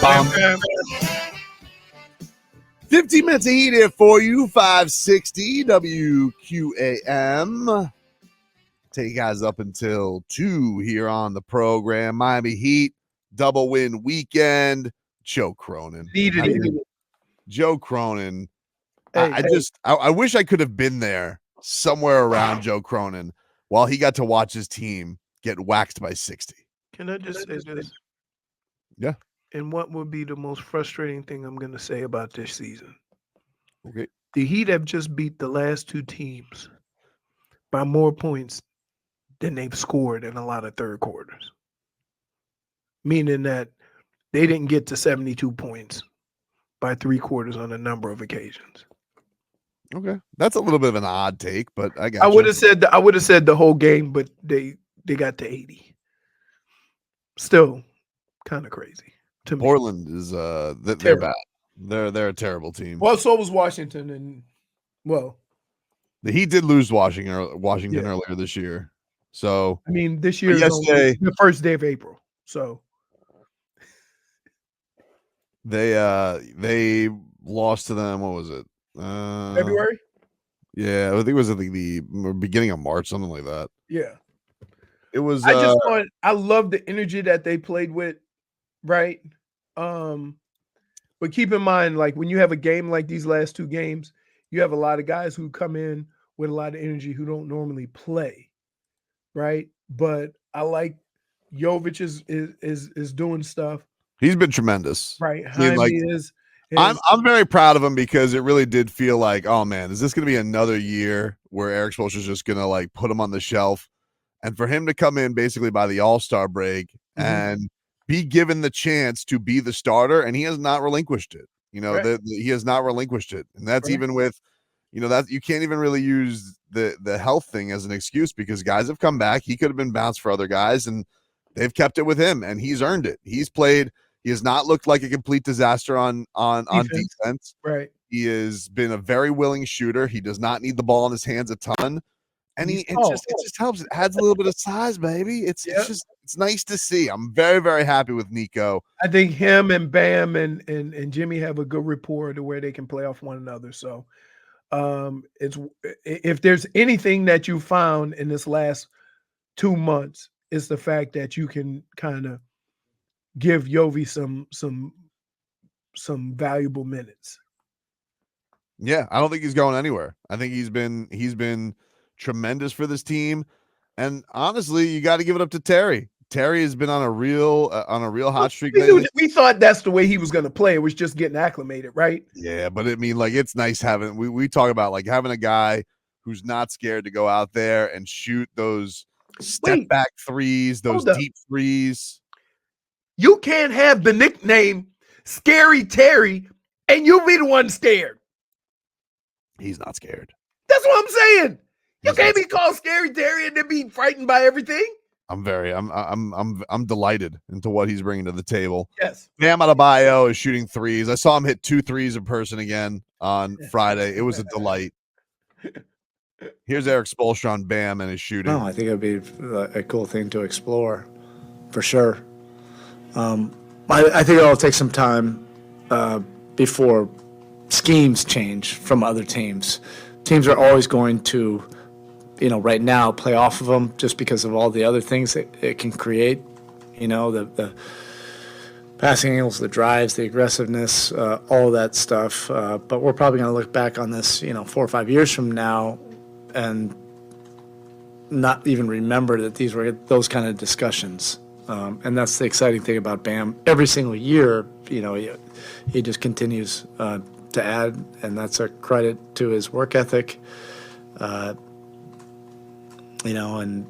Bum. 15 minutes of heat here for you, 560 WQAM. Take you guys up until 2 here on the program. Miami Heat, double win weekend. Joe Cronin. Joe Cronin. I wish I could have been there somewhere around Joe Cronin while he got to watch his team get waxed by 60. Can I just say this? Yeah. And what would be the most frustrating thing I'm going to say about this season? Okay. The Heat have just beat the last two teams by more points than they've scored in a lot of third quarters. Meaning that they didn't get to 72 points by three quarters on a number of occasions. Okay. That's a little bit of an odd take, but I got I would have said the whole game, but they got to 80. Still kind of crazy to me. Portland is they're bad. They're a terrible team. Well, so was Washington, and the Heat did lose Washington earlier this year. So I mean, this year is only the first day of April. So they lost to them. What was it? February? Yeah, I think it was at the beginning of March, something like that. Yeah. It was. I love the energy that they played with, right? But keep in mind, like when you have a game like these last two games, you have a lot of guys who come in with a lot of energy who don't normally play, right? But I like Jovic is doing stuff. He's been tremendous, right? I'm very proud of him because it really did feel like, oh man, is this going to be another year where Eric Spoelstra's just going to like put him on the shelf, and for him to come in basically by the All-Star break and be given the chance to be the starter, and he has not relinquished it. He has not relinquished it, and that's even with, that you can't even really use the health thing as an excuse because guys have come back. He could have been bounced for other guys, and they've kept it with him, and he's earned it. He's played. He has not looked like a complete disaster on defense. Right. He has been a very willing shooter. He does not need the ball in his hands a ton. And it just helps. It adds a little bit of size, baby. It's nice to see. I'm very, very happy with Nico. I think him and Bam and Jimmy have a good rapport to where they can play off one another. So it's if there's anything that you found in this last 2 months, it's the fact that you can kind of give Yovi some valuable minutes. Yeah, I don't think he's going anywhere. I think he's been tremendous for this team, and honestly, you got to give it up to Terry. Terry has been on a real hot streak. We thought that's the way he was going to play. It was just getting acclimated, right? Yeah, but I mean, like, it's nice having we talk about like having a guy who's not scared to go out there and shoot those step back threes, those deep threes. You can't have the nickname Scary Terry and you be the one scared. He's not scared. That's what I'm saying. You can't be called Scary Terry and then be frightened by everything. I'm delighted into what he's bringing to the table. Yes. Bam Adebayo is shooting threes. I saw him hit 2 threes in person again on Friday. It was a delight. Here's Eric Spoelstra on Bam and his shooting. No, I think it would be a cool thing to explore, for sure. I think it'll take some time before schemes change from other teams. Teams are always going to, right now play off of them just because of all the other things that it can create. The passing angles, the drives, the aggressiveness, all that stuff. But we're probably going to look back on this, 4 or 5 years from now and not even remember that these were those kind of discussions. And that's the exciting thing about Bam. Every single year, he just continues to add, and that's a credit to his work ethic, and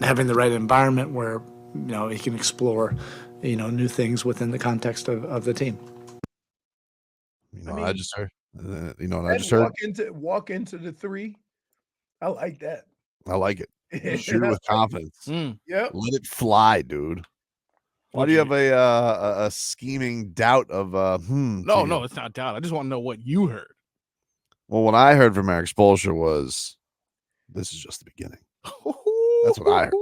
having the right environment where, he can explore, new things within the context of the team. I just heard. Walk into the three. I like that. I like it. Shoot with confidence. Yep. Let it fly, dude. Why do you have a scheming doubt of No, it's not doubt. I just want to know what you heard. Well, what I heard from Eric Spoelstra was, this is just the beginning. That's what I heard.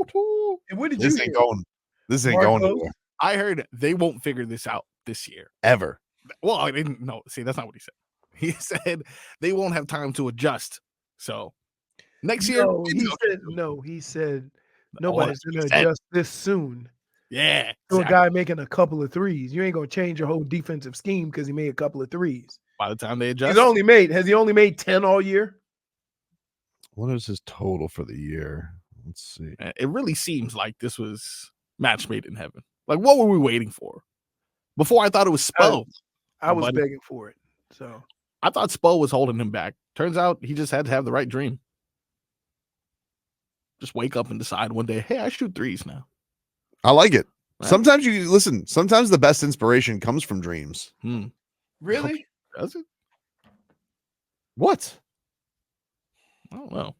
And what did This you ain't hear? going. This ain't going anywhere. I heard they won't figure this out this year. Ever. Well, I didn't know. See, that's not what he said. He said they won't have time to adjust. So next year. He said nobody's going to adjust this soon. Yeah. To a guy making a couple of threes. You ain't going to change your whole defensive scheme because he made a couple of threes. By the time they adjust. Has he only made 10 all year? What is his total for the year? Let's see. It really seems like this was match made in heaven. Like, what were we waiting for? Before I thought it was Spo. I was begging for it. So I thought Spo was holding him back. Turns out he just had to have the right dream. Just wake up and decide one day, hey, I shoot threes now. I like it. Right. Sometimes the best inspiration comes from dreams. Really? Does it? What? I don't know.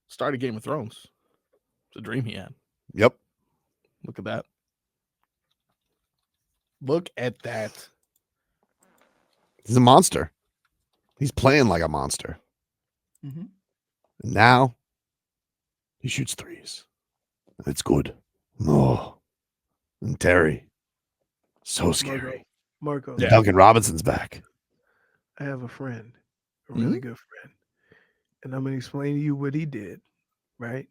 Started Game of Thrones. It's a dream he had. Yep. Look at that. Look at that. He's a monster. He's playing like a monster. Mm-hmm. And now he shoots threes. It's good. Oh. And Terry. So scary. Marco. Yeah. Duncan Robinson's back. I have a friend, a really good friend. And I'm going to explain to you what he did, right?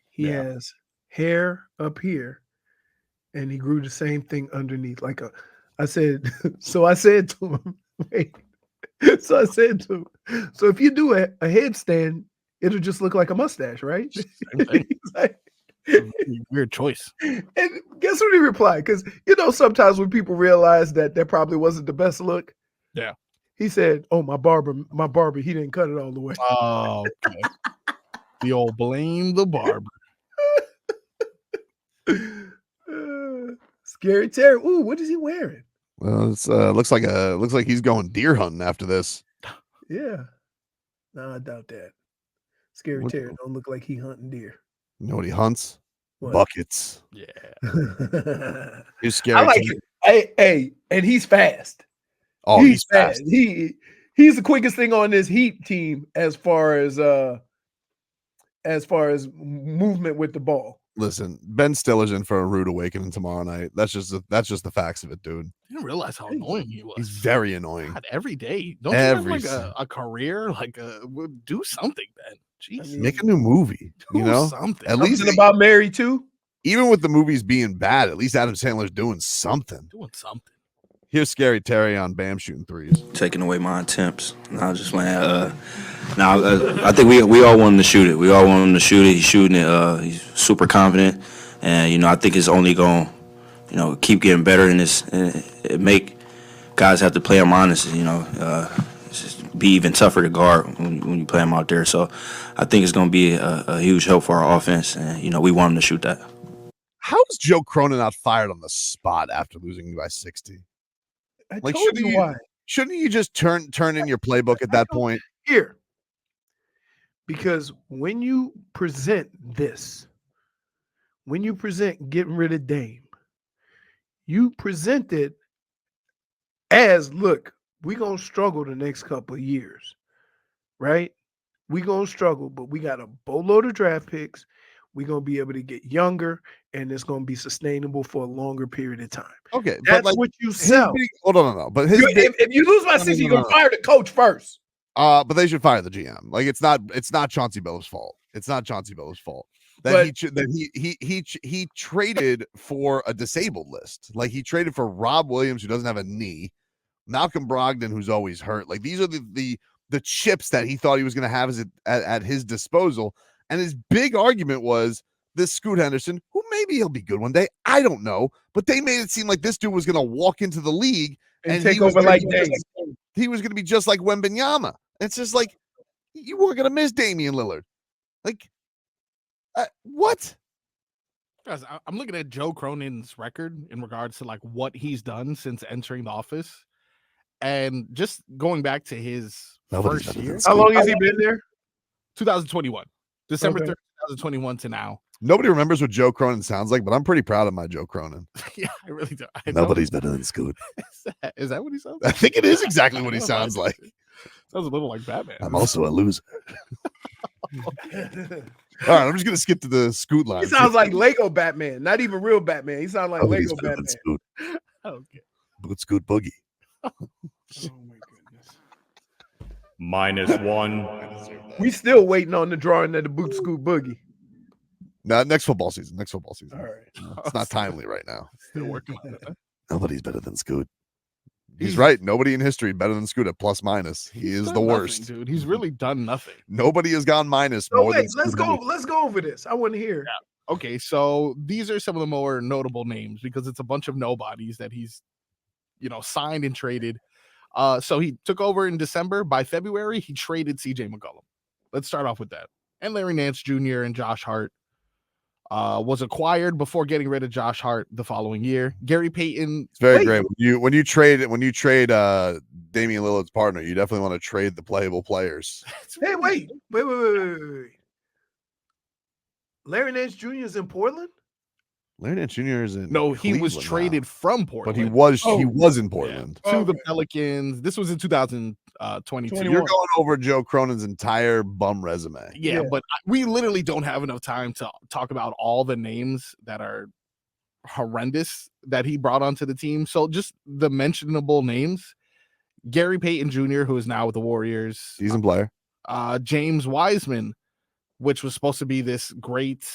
He has hair up here, and he grew the same thing underneath. I said to him, wait. So I said to him, so if you do a headstand, it'll just look like a mustache, right? Same thing. Weird choice. And guess what he replied? Because, sometimes when people realize that probably wasn't the best look. Yeah. He said, oh, my barber, he didn't cut it all the way. Oh, okay. The old blame the barber. Scary Terry. Ooh, what is he wearing? Well, it's looks like he's going deer hunting after this. Yeah. No, I doubt that. Scary Terry don't look like he hunting deer. You know what he hunts? What? Buckets. Yeah. He's scary. I like it. Hey, and he's fast. Oh, he's fast. He's the quickest thing on this Heat team as far as movement with the ball. Listen, Ben Stiller's in for a rude awakening tomorrow night. That's just the facts of it, dude. I didn't realize how annoying he was. He's very annoying. God, every day. Don't you have like a career? Do something, Ben. Jeez. Make a new movie. Something. At least about Mary too. Even with the movies being bad, at least Adam Sandler's doing something. Here's Scary Terry on Bam shooting threes. Taking away my attempts. I just went. I think we all want him to shoot it. We all want him to shoot it. He's shooting it. He's super confident, and I think it's only going, keep getting better in this. It make guys have to play him honest. It's just be even tougher to guard when you play him out there. So I think it's going to be a huge help for our offense, and we want him to shoot that. How is Joe Cronin not fired on the spot after losing by 60? Shouldn't you just turn in your playbook at that point? Here. Because when you present getting rid of Dame, you present it as, look, we're going to struggle the next couple of years, right? We're going to struggle, but we got a boatload of draft picks. We're going to be able to get younger, and it's going to be sustainable for a longer period of time. Okay. That's what you sell. Hold on, no. But if you lose by 60, you're going to fire the coach first. But they should fire the GM. Like, it's not Chauncey Billups' fault. It's not Chauncey Billups' fault that he traded for a disabled list. Like, he traded for Rob Williams, who doesn't have a knee, Malcolm Brogdon, who's always hurt. Like, these are the chips that he thought he was going to have at his disposal. And his big argument was this Scoot Henderson, who maybe he'll be good one day. I don't know. But they made it seem like this dude was going to walk into the league and take over like Dame. He was going to be just like Wembanyama. It's just like, you weren't going to miss Damian Lillard. Like, what? Guys, I'm looking at Joe Cronin's record in regards to like what he's done since entering the office. And just going back to his first year. How long has he been there? 2021. December 3rd, 2021 to now. Nobody remembers what Joe Cronin sounds like, but I'm pretty proud of my Joe Cronin. Yeah, I really do. Nobody's better than Scoot. Is that what he sounds like? I think it is exactly what he sounds like. Sounds a little like Batman. I'm also a loser. All right, I'm just gonna skip to the Scoot line. He sounds like Lego Batman, not even real Batman. He sounds like Lego Batman. Scoot. Okay. Scoot Boogie. Oh my goodness. -1. We still waiting on the drawing of the Boot Scoot Boogie. No, next football season. All right. It's not timely right now. Still working on it. Nobody's better than Scoot. He's right. Nobody in history better than Scoot at plus minus. He is the worst, dude. He's really done nothing. Nobody has gone minus So more wait, than let's go. Let's go over this. I want to hear. Yeah. Okay, so these are some of the more notable names because it's a bunch of nobodies that he's, signed and traded. So he took over in December. By February, he traded CJ McCollum. Let's start off with that. And Larry Nance Jr. and Josh Hart was acquired before getting rid of Josh Hart the following year. Gary Payton. It's very great. When you trade Damian Lillard's partner, you definitely want to trade the playable players. Hey, wait. Larry Nance Jr. is in Portland? Larry Nance Jr. is in No, he was Cleveland traded now. from Portland. But he was in Portland. To the Pelicans. This was in 2022. You're going over Joe Cronin's entire bum resume. Yeah, but we literally don't have enough time to talk about all the names that are horrendous that he brought onto the team. So just the mentionable names. Gary Payton Jr., who is now with the Warriors. Season player. James Wiseman, which was supposed to be this great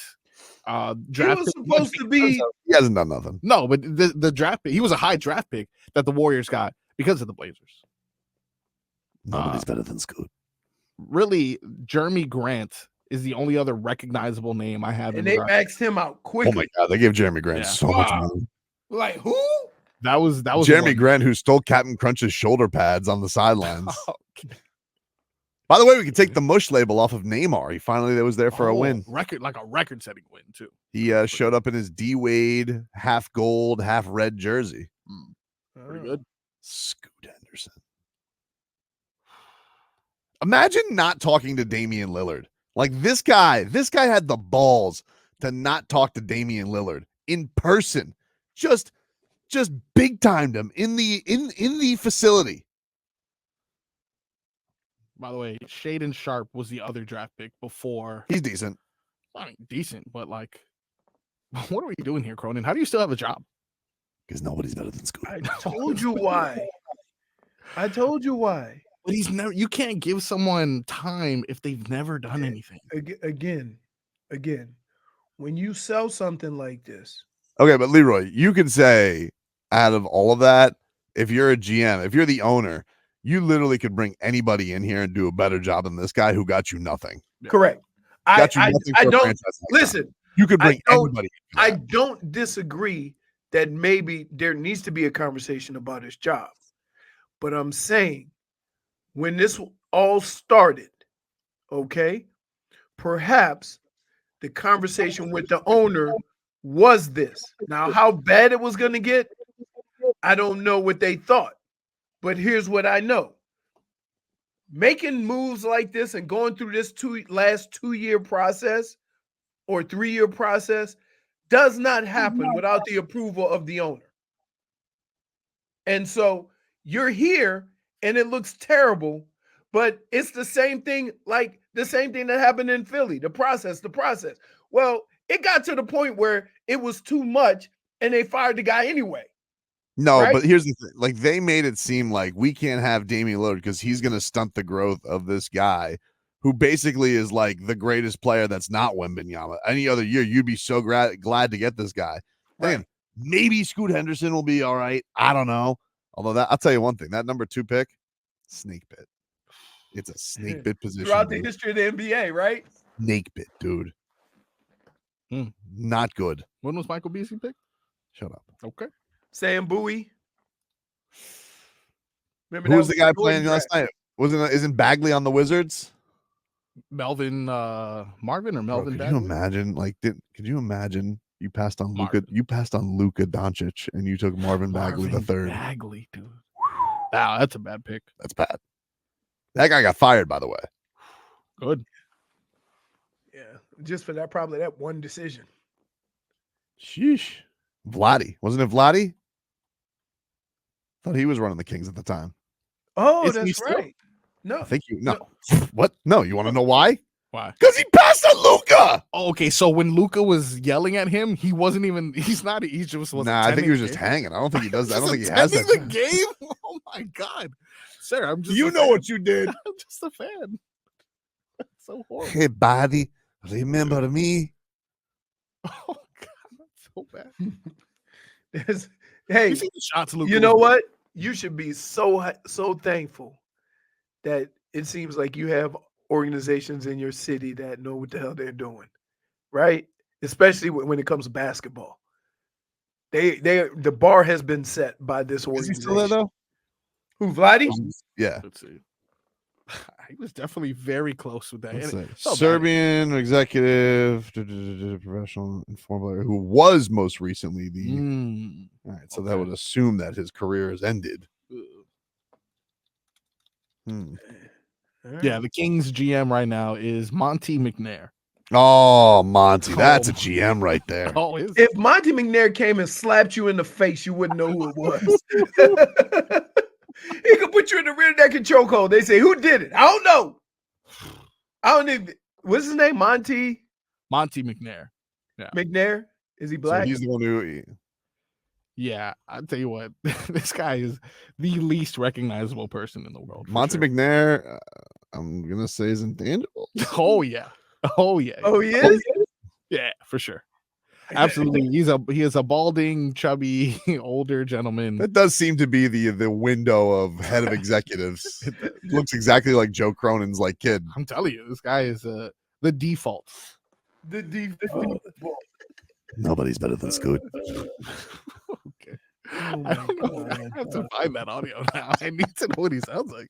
draft. He was supposed to be. He hasn't done nothing. No, but the draft pick, he was a high draft pick that the Warriors got because of the Blazers. Nobody's better than Scoot. Really, Jeremy Grant is the only other recognizable name I have. And they maxed him out quickly. Oh my God, they gave Jeremy Grant so much money. Like who? That was Jeremy Grant, who stole Captain Crunch's shoulder pads on the sidelines. By the way, we can take the mush label off of Neymar. He finally was there for a win. Record-setting win too. He showed up in his D Wade half gold, half red jersey. Pretty good. Scoot Henderson. Imagine not talking to Damian Lillard. Like this guy had the balls to not talk to Damian Lillard in person. Just big timed him in the facility. By the way, Shaden Sharp was the other draft pick before. He's decent. I mean, decent, but like, what are we doing here, Cronin? How do you still have a job? Because nobody's better than Scoot. I told you why. But he's never. You can't give someone time if they've never done anything. Again, when you sell something like this. Okay, but Leroy, you could say out of all of that, if you're a GM, if you're the owner, you literally could bring anybody in here and do a better job than this guy who got you nothing. Correct. I don't listen. You could bring anybody. I don't disagree that maybe there needs to be a conversation about his job. But I'm saying when this all started, okay, perhaps the conversation with the owner was this. Now, how bad it was going to get, I don't know what they thought. But here's what I know. Making moves like this and going through this last 2-year process or 3-year process does not happen without the approval of the owner. And so you're here and it looks terrible, but it's the same thing, like the same thing that happened in Philly, the process. Well, it got to the point where it was too much and they fired the guy anyway. No, right? But here's the thing. Like, they made it seem like we can't have Damian Lillard because he's going to stunt the growth of this guy who basically is like the greatest player that's not Wembanyama. Any other year, you'd be so glad to get this guy. Right. Again, maybe Scoot Henderson will be all right. I don't know. Although I'll tell you one thing, that number 2 pick, snake bit. It's a snake bit position. Throughout the history of the NBA, right? Snake bit, dude. Not good. When was Michael Beasley picked? Shut up. Okay. Sam Bowie. Who was the guy playing last night? Isn't Bagley on the Wizards? Melvin Marvin or Melvin? Bro, could you imagine? Could you imagine you passed on Luka? You passed on Luka Doncic and you took Marvin Bagley the third. Bagley, dude. Wow, that's a bad pick. That's bad. That guy got fired, by the way. Good. Yeah, just for that, probably that one decision. Sheesh. Vladdy. Wasn't it Vladdy? Thought he was running the Kings at the time. Oh, Isn't he that's still? right. No. I think you no. What? No, you want to know why? Why? Because he passed on Luka. Luka. Oh, okay, so when Luka was yelling at him, he wasn't even. He just was. Nah, I think he was just hanging. I don't think he does that. I don't think he has that. The game. Oh my god, sir! I'm just. You know what you did. I'm just a fan. That's so horrible. Hey, buddy, remember me? Oh god, that's so bad. Hey, You see the shots Luka you know was- what? You should be so thankful that it seems like you have organizations in your city that know what the hell they're doing, right? Especially when it comes to basketball. The bar has been set by this Is he organization. still there though? Who, Vladdy? Yeah. Let's see. He was definitely very close with that. Let's And see. it's so bad. Serbian executive, professional informal player who was most recently the. Mm. All right, so that would assume that his career has ended. Hmm. Yeah, the Kings GM right now is Monty McNair. Oh, Monty, that's Oh. a GM right there. Oh, If Monty McNair came and slapped you in the face, you wouldn't know who it was. He could put you in the rear naked chokehold. They say, who did it? I don't know. I don't even. What's his name? Monty McNair. McNair? Is he So black? he's the one who. Yeah, I'll tell you what, this guy is the least recognizable person in the world. for Monty sure. McNair, I'm gonna say is intangible. Oh yeah. Oh yeah. Oh, he is? Yeah, for sure. Absolutely. He is a balding, chubby, older gentleman. That does seem to be the window of head of executives. Looks exactly like Joe Cronin's like kid. I'm telling you, this guy is the default. The default. Nobody's better than Scoot. Okay. Oh I don't know. my I have to find that audio now. I need to know what he sounds like.